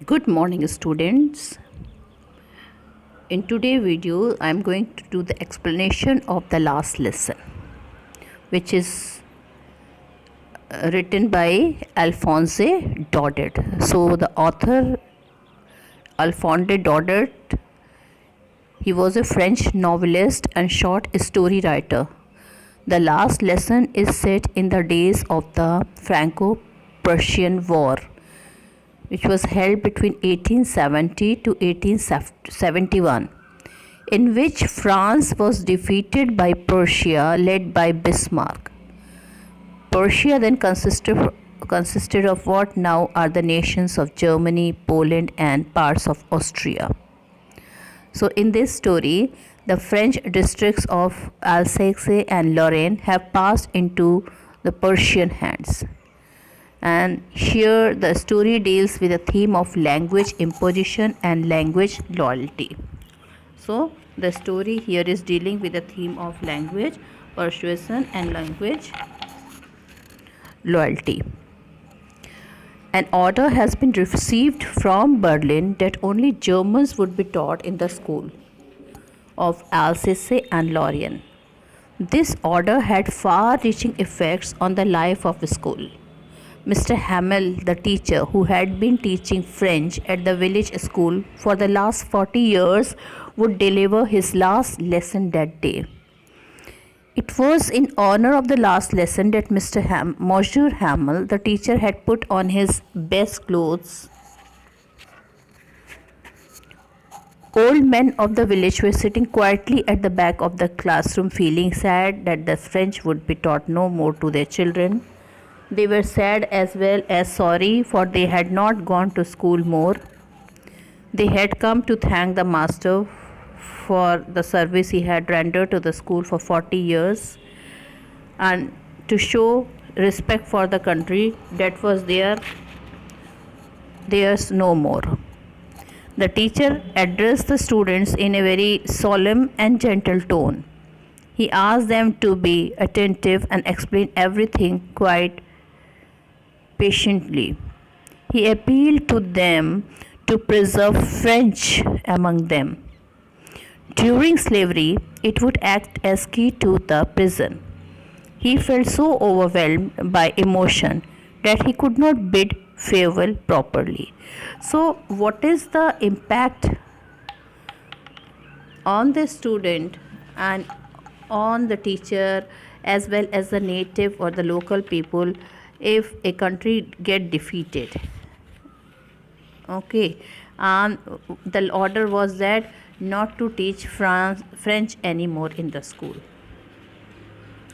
Good morning, students. In today's video, I am going to do the explanation of the last lesson, which is written by Alphonse Daudet. So, the author Alphonse Daudet, he was a French novelist and short story writer. The last lesson is set in the days of the Franco-Prussian War, which was held between 1870 to 1871, in which France was defeated by Prussia, led by Bismarck. Prussia then consisted of what now are the nations of Germany, Poland, and parts of Austria. So, in this story, the French districts of Alsace and Lorraine have passed into the Prussian hands. And here the story deals with the theme of language imposition and language loyalty. So the story here is dealing with the theme of language persuasion and language loyalty. An order has been received from Berlin that only Germans would be taught in the school of Alsace and Lorraine. This order had far-reaching effects on the life of the school. Mr. Hamel, the teacher who had been teaching French at the village school for the last 40 years, would deliver his last lesson that day. It was in honor of the last lesson that Monsieur Hamel, the teacher, had put on his best clothes. Old men of the village were sitting quietly at the back of the classroom, feeling sad that the French would be taught no more to their children. They were sad as well as sorry, for they had not gone to school more. They had come to thank the master for the service he had rendered to the school for 40 years and to show respect for the country that was theirs no more. The teacher addressed the students in a very solemn and gentle tone. He asked them to be attentive and explain everything quite patiently. He appealed to them to preserve French among them. During slavery, it would act as key to the prison. He felt so overwhelmed by emotion that he could not bid farewell properly. So, what is the impact on the student and on the teacher as well as the native or the local people if a country get defeated? Okay, and the order was that not to teach French anymore in the school.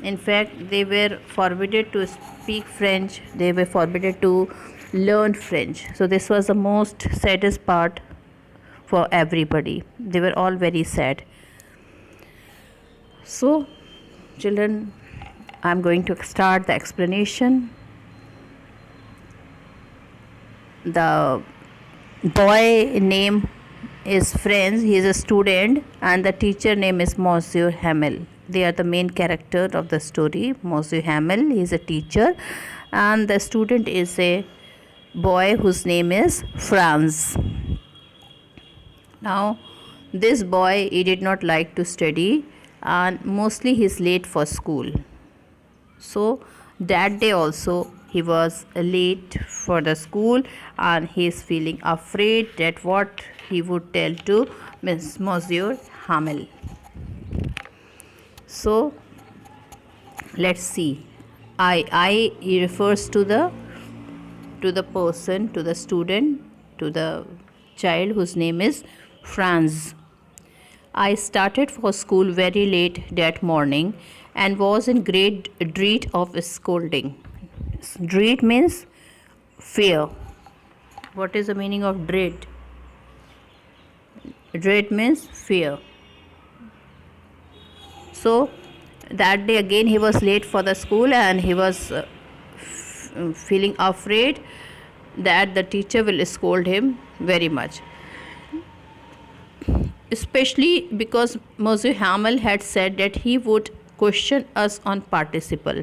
In fact, they were forbidden to speak French, they were forbidden to learn French. So this was the most saddest part for everybody. They were all very sad. So children, I'm going to start the explanation. The boy name is Franz, he is a student, and the teacher name is Monsieur Hamel. They are the main character of the story. Monsieur Hamel, he is a teacher, and the student is a boy whose name is Franz. Now this boy, he did not like to study and mostly he is late for school. So that day also he was late for the school and he is feeling afraid that what he would tell to Monsieur Hamel. So let's see. I refers to the person, to the student, to the child whose name is Franz. I started for school very late that morning and was in great dread of scolding. Dread means fear. What is the meaning of dread? Dread means fear. So that day again he was late for the school and he was feeling afraid that the teacher will scold him very much. Especially because Monsieur Hamel had said that he would question us on participle.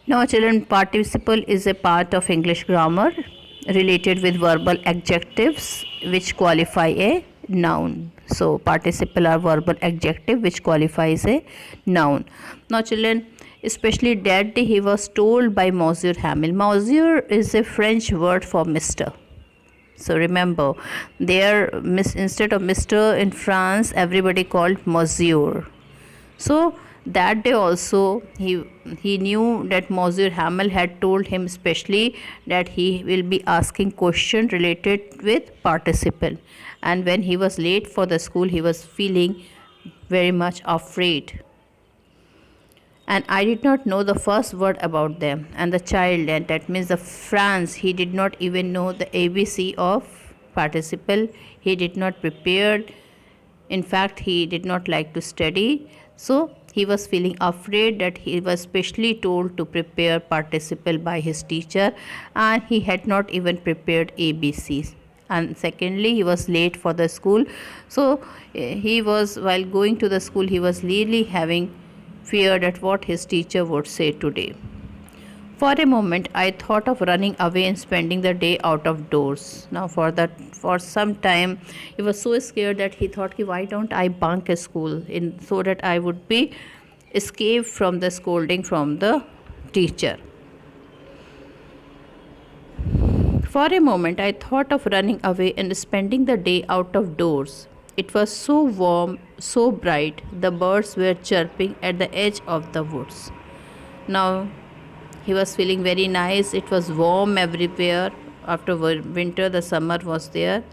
Now children, participle is a part of English grammar related with verbal adjectives which qualify a noun. So participle are verbal adjective which qualifies a noun. Now children, especially that day he was told by Monsieur Hamel. Monsieur is a French word for Mr. So remember, there instead of Mr. in France, everybody called Monsieur. So that day also he knew that Monsieur Hamel had told him specially that he will be asking question related with participle, and when he was late for the school he was feeling very much afraid, and I did not know the first word about them and the child, and that means the France, he did not even know the ABC of participle. He did not prepare. In fact, he did not like to study. So he was feeling afraid that he was specially told to prepare participle by his teacher, and he had not even prepared ABCs. And secondly, he was late for the school. So he was, while going to the school, he was really having feared at what his teacher would say today. For a moment, I thought of running away and spending the day out of doors. Now, for some time, he was so scared that he thought, why don't I bunk a school so that I would be escape from the scolding from the teacher. For a moment, I thought of running away and spending the day out of doors. It was so warm, so bright, the birds were chirping at the edge of the woods. Now, he was feeling very nice. It was warm everywhere. After winter, the summer was there.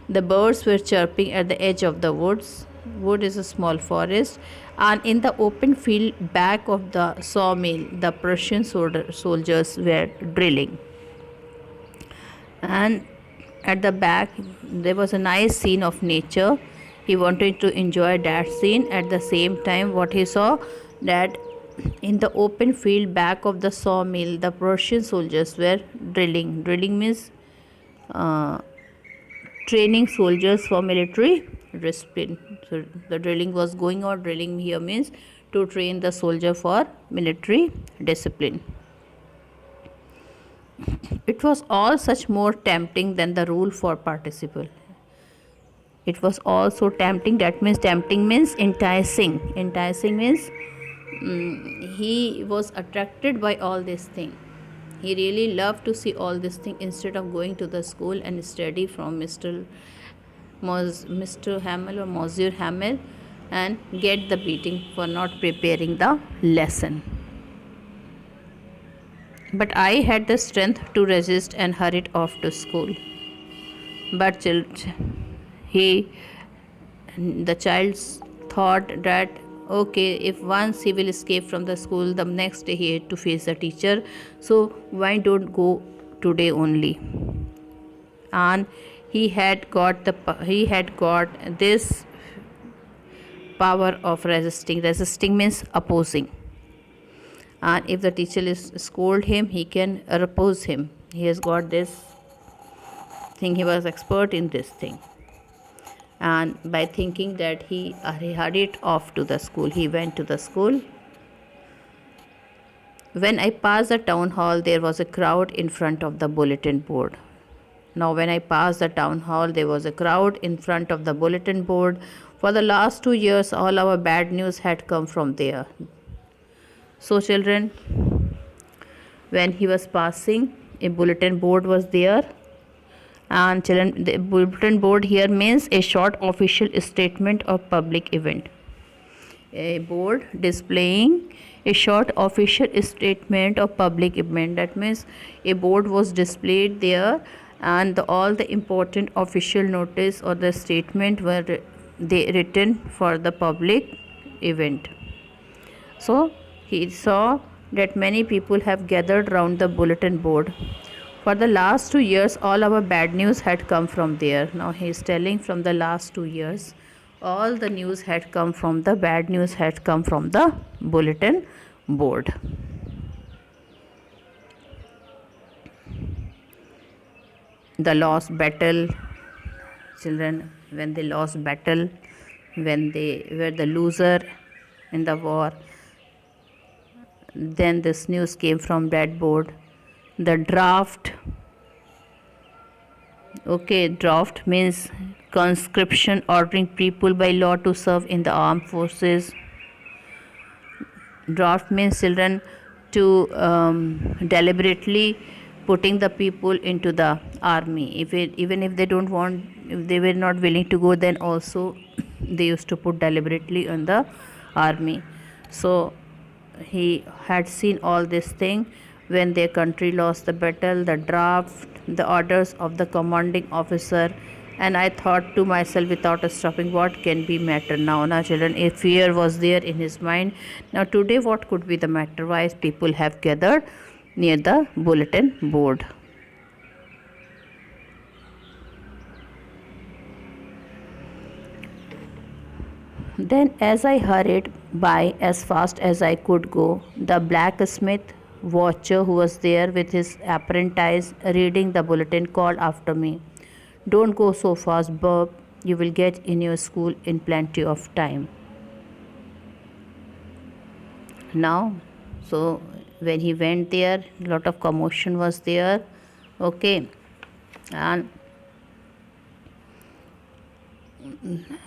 The birds were chirping at the edge of the woods. Wood is a small forest. And in the open field back of the sawmill, the Prussian soldiers were drilling. And at the back, there was a nice scene of nature. He wanted to enjoy that scene. At the same time, what he saw, that in the open field back of the sawmill, the Prussian soldiers were drilling. Drilling means training soldiers for military discipline. So the drilling was going on. Drilling here means to train the soldier for military discipline. It was all such more tempting than the rule for participle. It was all so tempting. That means tempting means enticing. Enticing means he was attracted by all this thing. He really loved to see all this thing instead of going to the school and study from Mr. Hamel or Monsieur Hamel and get the beating for not preparing the lesson. But I had the strength to resist and hurried off to school. But the child thought that okay, if once he will escape from the school, the next day he had to face the teacher. So why don't go today only? And he had got this power of resisting. Resisting means opposing. And if the teacher is scold him, he can oppose him. He has got this thing. He was expert in this thing. And by thinking that he hurried off to the school, he went to the school. When I passed the town hall, there was a crowd in front of the bulletin board. Now, when I passed the town hall, there was a crowd in front of the bulletin board. For the last 2 years, all our bad news had come from there. So, children, when he was passing, a bulletin board was there. And children, the bulletin board here means a short official statement of public event. A board displaying a short official statement of public event. That means a board was displayed there, and all the important official notice or the statement were they written for the public event. So he saw that many people have gathered round the bulletin board. For the last 2 years, all our bad news had come from there. Now he is telling from the last 2 years, all the news had come from the bad news had come from the bulletin board. The lost battle, children, when they lost battle, when they were the loser in the war, then this news came from that board. The draft Okay, draft means conscription, ordering people by law to serve in the armed forces. Draft means children to deliberately putting the people into the army. Even if they don't want, if they were not willing to go, then also they used to put deliberately in the army. So he had seen all this thing when their country lost the battle, the draft, the orders of the commanding officer. And I thought to myself without stopping, what can be matter now? Now, children, a fear was there in his mind. Now, today, what could be the matter? Why people have gathered near the bulletin board? Then, as I hurried by as fast as I could go, the blacksmith watcher who was there with his apprentice reading the bulletin called after me. Don't go so fast, Bob. You will get in your school in plenty of time. Now, so when he went there, a lot of commotion was there. Okay, and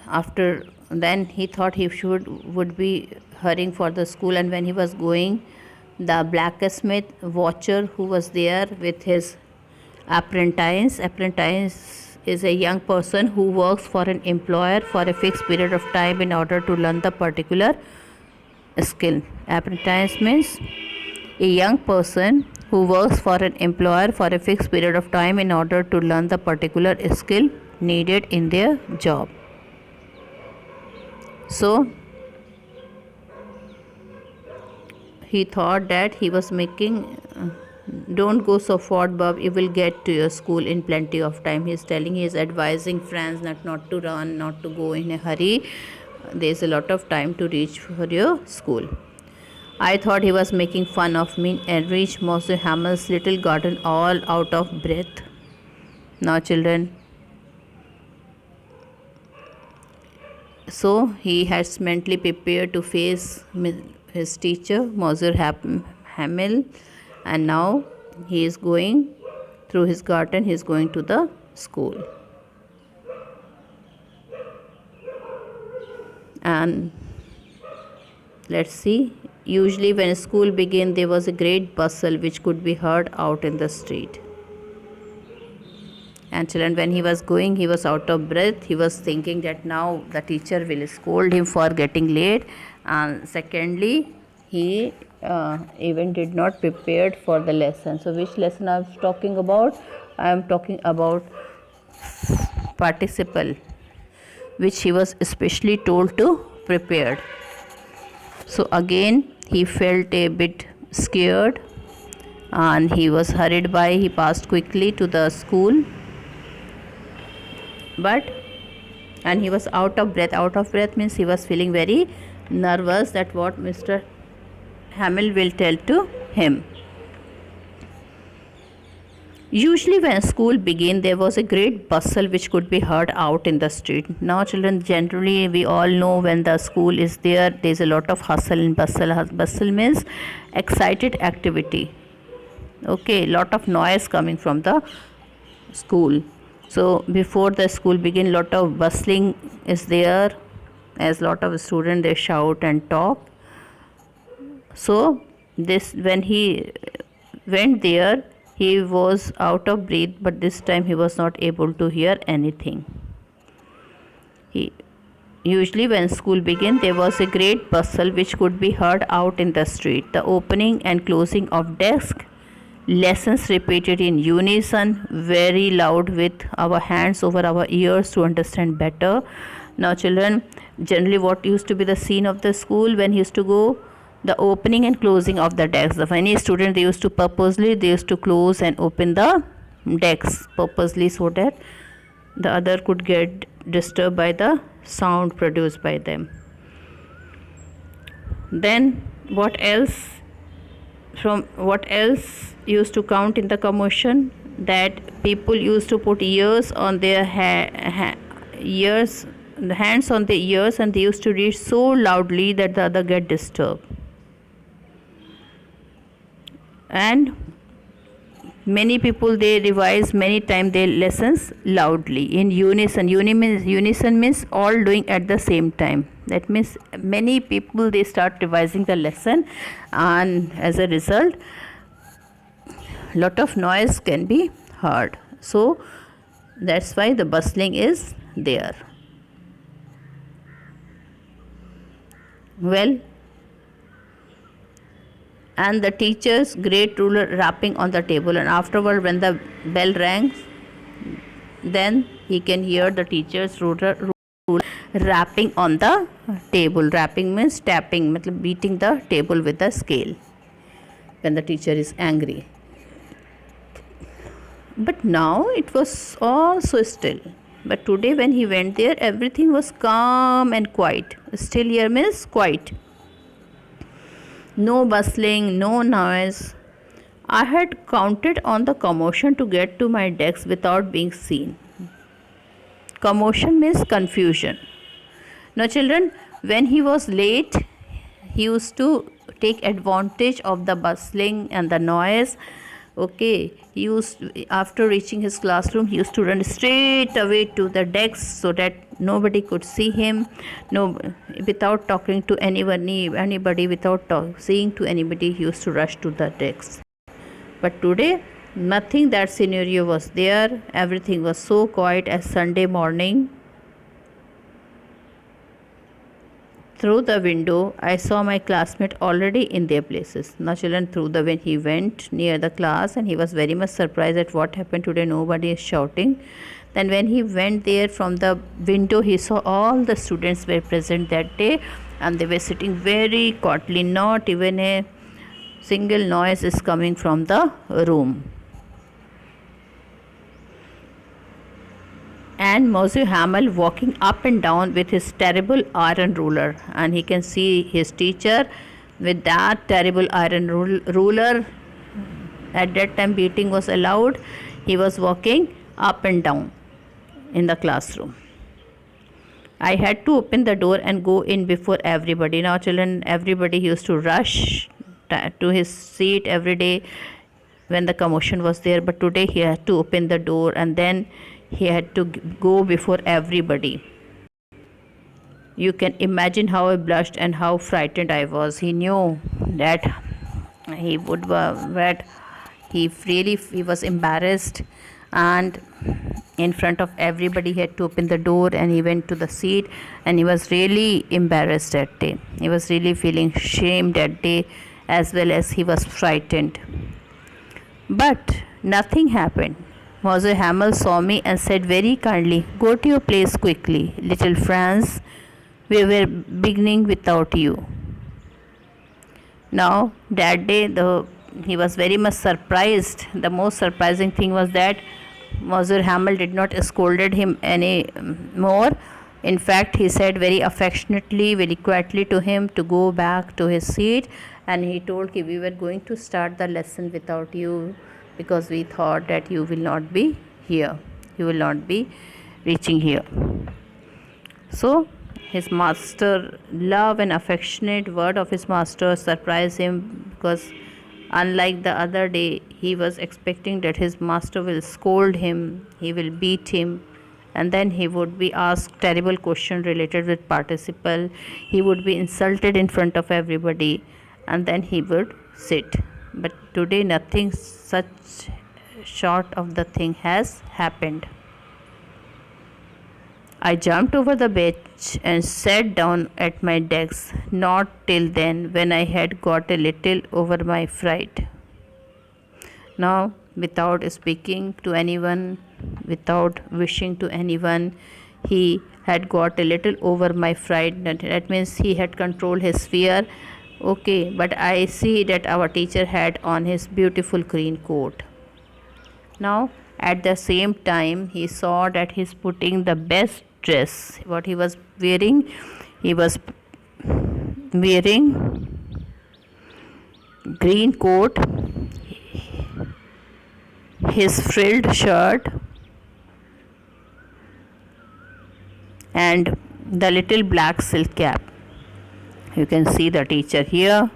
after then he thought he would be hurrying for the school, and when he was going, the blacksmith watcher who was there with his apprentice is a young person who works for an employer for a fixed period of time in order to learn the particular skill. Apprentice means a young person who works for an employer for a fixed period of time in order to learn the particular skill needed in their job. So he thought that he was making don't go so fast, Bob, you will get to your school in plenty of time. He is telling, he is advising friends not to run, not to go in a hurry. There is a lot of time to reach for your school. I thought he was making fun of me and reached Monsieur Hamel's little garden all out of breath. Now, children, so he has mentally prepared to face his teacher, Monsieur Hamel, and now he is going through his garden, he is going to the school. And let's see, usually when school began, there was a great bustle which could be heard out in the street. And children, when he was going, he was out of breath. He was thinking that now the teacher will scold him for getting late. And secondly, he even did not prepared for the lesson. So which lesson I am talking about? I am talking about participle, which he was especially told to prepare. So again, he felt a bit scared and he was hurried by. He passed quickly to the school. And he was out of breath means he was feeling very nervous that what Mr. Hamel will tell to him. Usually when school began, there was a great bustle which could be heard out in the street. Now, children, generally we all know when the school is there is a lot of hustle and bustle. Bustle means excited activity. Okay, lot of noise coming from the school. So before the school begin, lot of bustling is there, as lot of students they shout and talk. So this, when he went there, he was out of breath, but this time he was not able to hear anything. Usually when school began, there was a great bustle which could be heard out in the street. The opening and closing of desks, lessons repeated in unison, very loud with our hands over our ears to understand better. Now, children, generally what used to be the scene of the school when he used to go, the opening and closing of the decks. If any student, they used to close and open the decks purposely so that the other could get disturbed by the sound produced by them. Then what else used to count in the commotion, that people used to put ears on their hands on their ears, and they used to read so loudly that the other get disturbed. And Many people, they revise many times their lessons loudly in unison. Unison means all doing at the same time. That means many people, they start revising the lesson, and as a result lot of noise can be heard. So that's why the bustling is there. Well, and the teacher's great ruler rapping on the table, and afterward when the bell rang, then he can hear the teacher's ruler rapping on the table. Rapping means tapping, beating the table with a scale when the teacher is angry. But now it was all so still. But today when he went there, everything was calm and quiet. Still here means quiet. No bustling, no noise. I had counted on the commotion to get to my desk without being seen. Commotion means confusion. Now, children, when he was late, he used to take advantage of the bustling and the noise. Okay, he used, after reaching his classroom, he used to run straight away to the desk so that nobody could see him. No, without talking to anybody, without seeing to anybody, he used to rush to the desk. But today, nothing that scenario was there. Everything was so quiet as Sunday morning. Through the window, I saw my classmates already in their places. Now, children, when he went near the class, and he was very much surprised at what happened today. Nobody is shouting. Then when he went there from the window, he saw all the students were present that day, and they were sitting very quietly. Not even a single noise is coming from the room. And Monsieur Hamel walking up and down with his terrible iron ruler, and he can see his teacher with that terrible iron ruler. At that time beating was allowed. He was walking up and down in the classroom. I had to open the door and go in before everybody. Now, children, everybody used to rush to his seat every day when the commotion was there, but today he had to open the door, and then he had to go before everybody. You can imagine how I blushed and how frightened I was. He knew that he would, that he was embarrassed, and in front of everybody he had to open the door, and he went to the seat, and he was really embarrassed that day. He was really feeling shame that day, as well as he was frightened. But nothing happened. Monsieur Hamel saw me and said very kindly, "Go to your place quickly, little Franz. We were beginning without you." Now, that day, he was very much surprised. The most surprising thing was that Monsieur Hamel did not scolded him any more. In fact, he said very affectionately, very quietly to him to go back to his seat, and he told him, "We were going to start the lesson without you, because we thought that you will not be here. You will not be reaching here." So, his master, love and affectionate word of his master surprised him, because unlike the other day, he was expecting that his master will scold him, he will beat him, and then he would be asked terrible question related with participle. He would be insulted in front of everybody, and then he would sit. But today nothing such short of the thing has happened. I jumped over the bench and sat down at my desk, not till then, when I had got a little over my fright. Now, without speaking to anyone, without wishing to anyone, he had got a little over my fright. That means he had controlled his fear. Okay, but I see that our teacher had on his beautiful green coat. Now, at the same time, he saw that he's putting the best dress. What he was wearing? He was wearing green coat, his frilled shirt, and the little black silk cap. You can see the teacher here.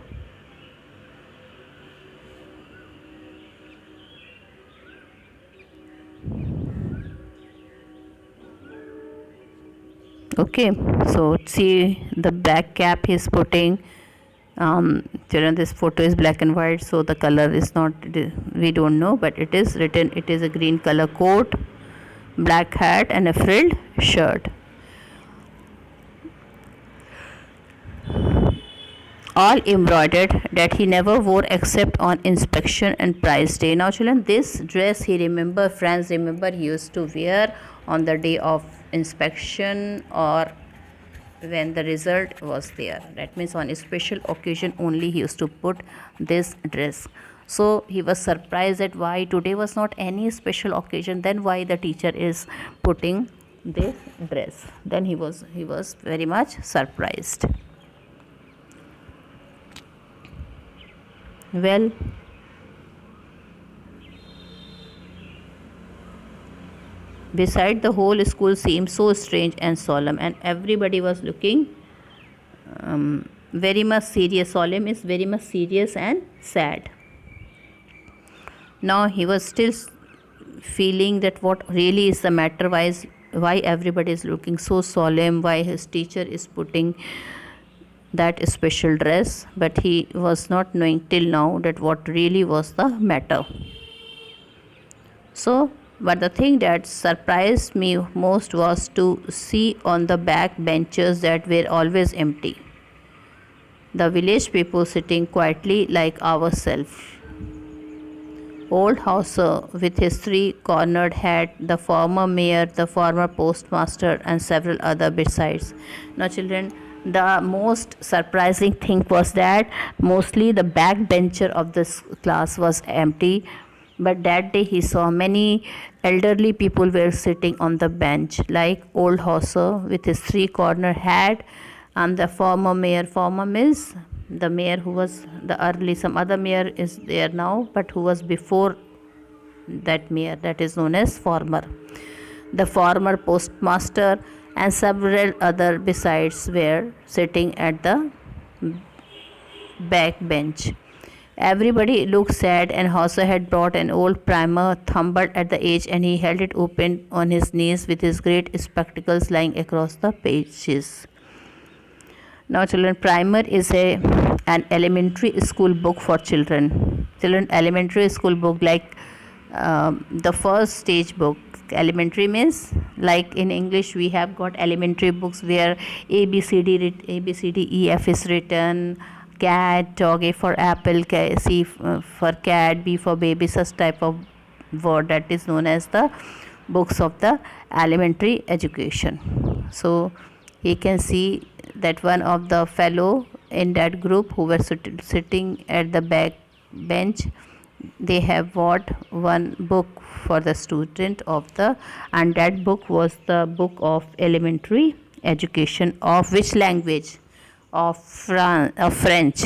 Okay, so see the black cap he's putting. Children, this photo is black and white, so the color is not, we don't know, but it is written, it is a green color coat, black hat, and a frilled shirt. All embroidered, that he never wore except on inspection and prize day. Now children, this dress he remember, friends remember, he used to wear on the day of inspection or when the result was there. That means on a special occasion only he used to put this dress. So he was surprised that why today was not any special occasion, then why the teacher is putting this dress. Then he was very much surprised. Well, beside the whole school seemed so strange and solemn, and everybody was looking very much serious. Solemn is very much serious and sad. Now he was still feeling that what really is the matter, why everybody is looking so solemn, why his teacher is putting that special dress, but he was not knowing till now that what really was the matter. So, but the thing that surprised me most was to see on the back benches that were always empty, the village people sitting quietly like ourselves. Old Hauser with his three-cornered hat, the former mayor, the former postmaster, and several other besides. Now children, the most surprising thing was that mostly the back bencher of this class was empty, but that day he saw many elderly people were sitting on the bench, like old Hauser with his three-cornered hat, and the former mayor. Former means the mayor who was the early, some other mayor is there now, but who was before that mayor, that is known as former. The former postmaster and several other besides were sitting at the back bench. Everybody looked sad, and Hauser had brought an old primer, thumbled at the edge, and he held it open on his knees with his great spectacles lying across the pages. Now children, primer is an elementary school book for children. Children, elementary school book, like the first stage book. Elementary means, like in English we have got elementary books where ABCDEF is written, cat, dog, A for apple, C for cat, B for baby, such type of word, that is known as the books of the elementary education. So you can see that one of the fellow in that group who were sitting at the back bench, they have bought one book for the student of the, and that book was the book of elementary education of which language? Of French.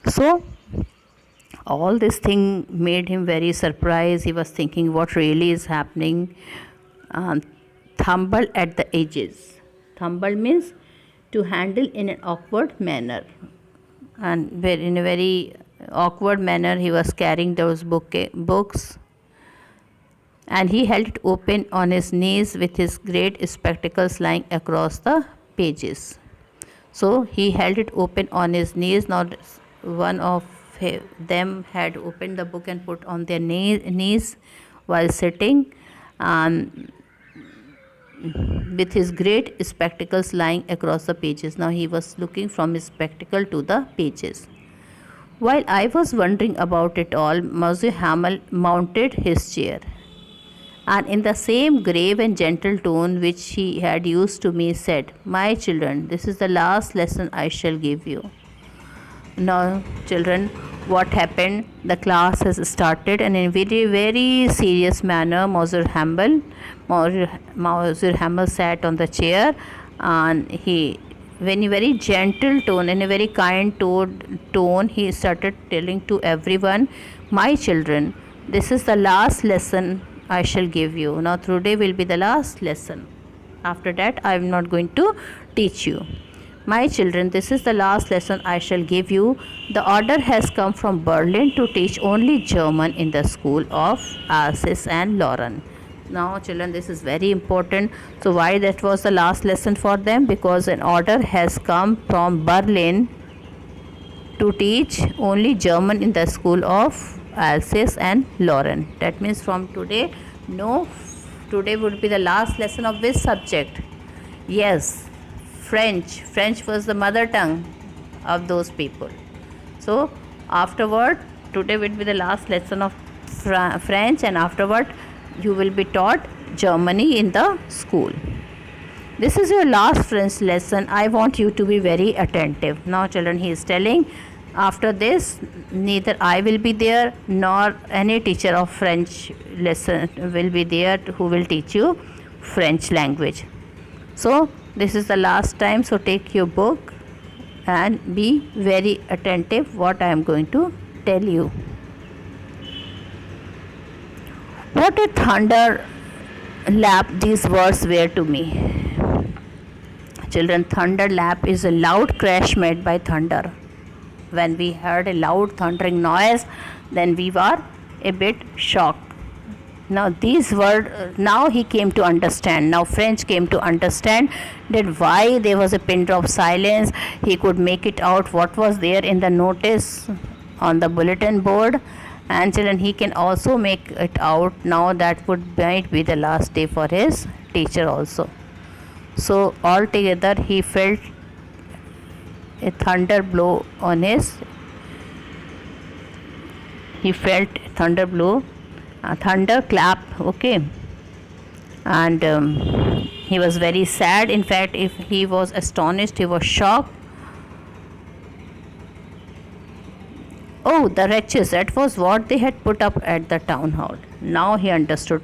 So all this thing made him very surprised. He was thinking what really is happening. Thumble at the edges. Thumble means to handle in an awkward manner, and in a very awkward manner he was carrying those books, and he held it open on his knees with his great spectacles lying across the pages. So he held it open on his knees. Now one of them had opened the book and put on their knees while sitting, and with his great spectacles lying across the pages. Now he was looking from his spectacle to the pages. While I was wondering about it all, Monsieur Hamel mounted his chair, and in the same grave and gentle tone which he had used to me said, "My children, this is the last lesson I shall give you." Now children, what happened? The class has started, and in a very, very serious manner, Monsieur Hamel sat on the chair, and he, in a very gentle tone, in a very kind tone, he started telling to everyone, "My children, this is the last lesson I shall give you. Now today will be the last lesson. After that I am not going to teach you. My children, this is the last lesson I shall give you. The order has come from Berlin to teach only German in the school of Alsace and Lorraine. Now, children, this is very important. So, why that was the last lesson for them? Because an order has come from Berlin to teach only German in the school of Alsace and Lorraine. That means from today, no, today would be the last lesson of this subject. Yes, French. French was the mother tongue of those people. So, afterward, today will be the last lesson of French, and afterward, you will be taught Germany in the school. This is your last French lesson. I want you to be very attentive. Now, children, he is telling, after this, neither I will be there nor any teacher of French lesson will be there who will teach you French language. So, this is the last time. So, take your book and be very attentive what I am going to tell you. What a thunder lap these words were to me. Children, thunder lap is a loud crash made by thunder. When we heard a loud thundering noise, then we were a bit shocked. Now these words, now he came to understand. Now French came to understand that why there was a pin drop silence. He could make it out what was there in the notice on the bulletin board. And children, he can also make it out now. That might be the last day for his teacher also. So altogether he felt a thunder blow on his, he felt thunder blow, thunder clap, okay, and he was very sad. In fact, if he was astonished, he was shocked. Oh, the wretches, that was what they had put up at the town hall. Now he understood.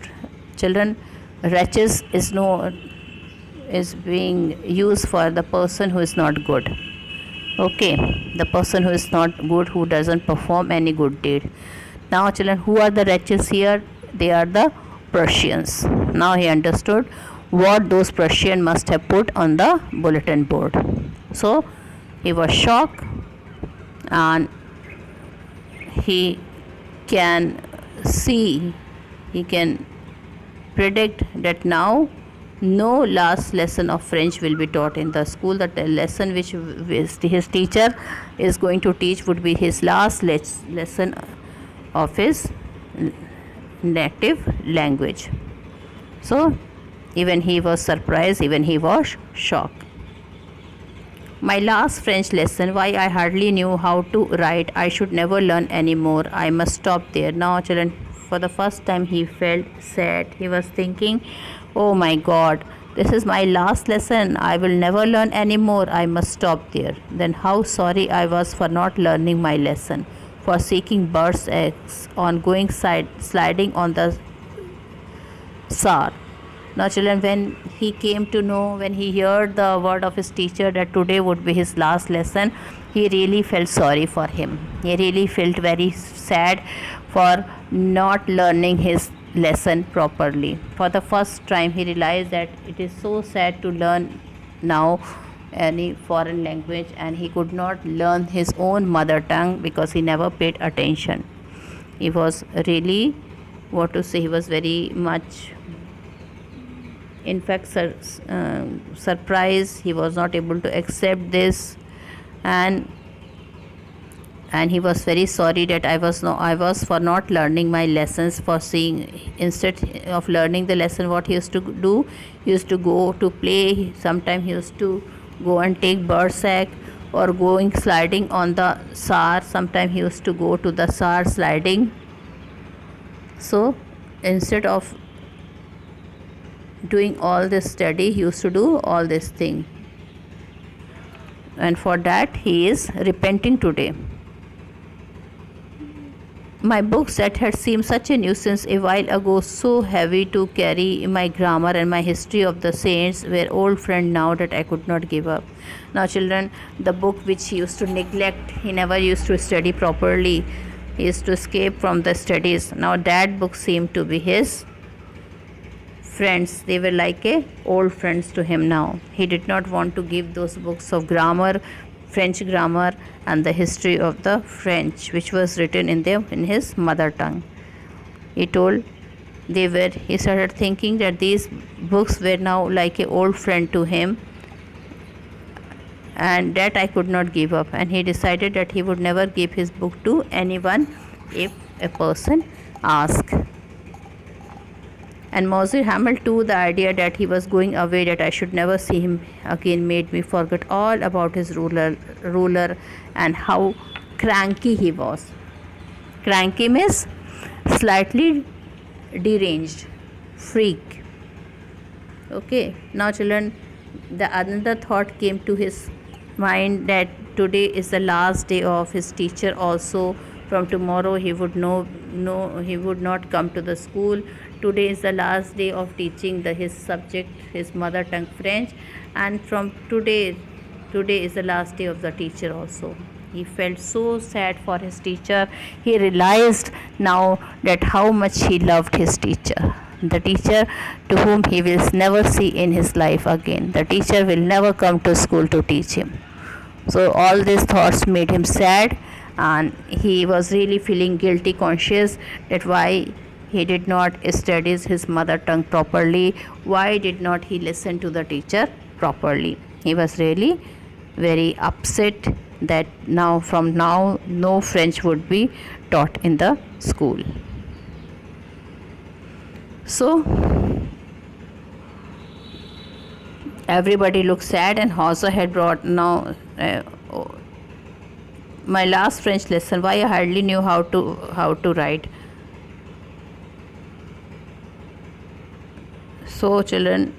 Children, wretches is being used for the person who is not good. Okay, the person who is not good, who doesn't perform any good deed. Now, children, who are the wretches here? They are the Prussians. Now he understood what those Prussians must have put on the bulletin board. So he was shocked, and he can see, he can predict that now no last lesson of French will be taught in the school. That the lesson which his teacher is going to teach would be his last lesson of his native language. So even he was surprised, even he was shocked. My last French lesson, why I hardly knew how to write. I should never learn anymore. I must stop there. Now, children, for the first time he felt sad. He was thinking, oh my God, this is my last lesson. I will never learn anymore. I must stop there. Then how sorry I was for not learning my lesson, for seeking birds' eggs, on going sliding on the Saar. Now, children, when he came to know, when he heard the word of his teacher that today would be his last lesson, he really felt sorry for him. He really felt very sad for not learning his lesson properly. For the first time, he realized that it is so sad to learn now any foreign language, and he could not learn his own mother tongue because he never paid attention. He was really, he was very much, in fact, surprised. He was not able to accept this, and he was very sorry that I was for not learning my lessons, for seeing, instead of learning the lesson, what he used to do, he used to go to play. Sometimes he used to go and take bird's egg, or going sliding on the Saar. Sometimes he used to go to the Saar sliding. So instead of doing all this study, he used to do all this thing, and for that he is repenting today. My books that had seemed such a nuisance a while ago, so heavy to carry, my grammar and my history of the saints, were old friend now that I could not give up. Now, children, the book which he used to neglect, he never used to study properly, he used to escape from the studies. Now that book seemed to be his friends. They were like a old friends to him now. He did not want to give those books of grammar, French grammar, and the history of the French, which was written in his mother tongue. He told he started thinking that these books were now like a old friend to him, and that I could not give up. And he decided that he would never give his book to anyone if a person asked. And Monsieur Hamel too, the idea that he was going away, that I should never see him again, made me forget all about his ruler and how cranky he was. Cranky means slightly deranged, freak. Okay, now children, the another thought came to his mind that today is the last day of his teacher also. From tomorrow he would he would not come to the school. Today is the last day of teaching his subject, his mother tongue French, and from today is the last day of the teacher also. He felt so sad for his teacher. He realized now that how much he loved his teacher. The teacher to whom he will never see in his life again. The teacher will never come to school to teach him. So all these thoughts made him sad, and he was really feeling guilty conscious that why he did not study his mother tongue properly, why did not he listen to the teacher properly. He was really very upset that from now no French would be taught in the school. So everybody looked sad, and Hauser had brought my last French lesson. Why I hardly knew how to write. So children,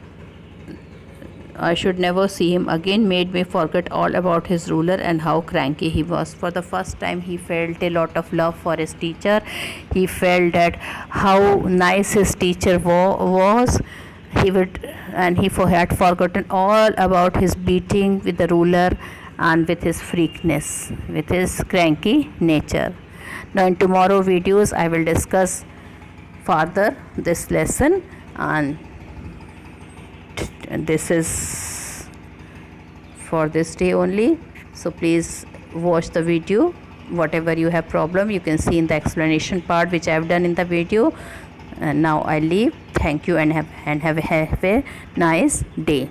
I should never see him again, made me forget all about his ruler and how cranky he was. For the first time he felt a lot of love for his teacher. He felt that how nice his teacher was. He had forgotten all about his beating with the ruler and with his freakness, with his cranky nature. Now in tomorrow videos I will discuss further this lesson, and this is for this day only. So please watch the video. Whatever you have problem, you can see in the explanation part which I have done in the video. And now I leave. Thank you, and have a nice day.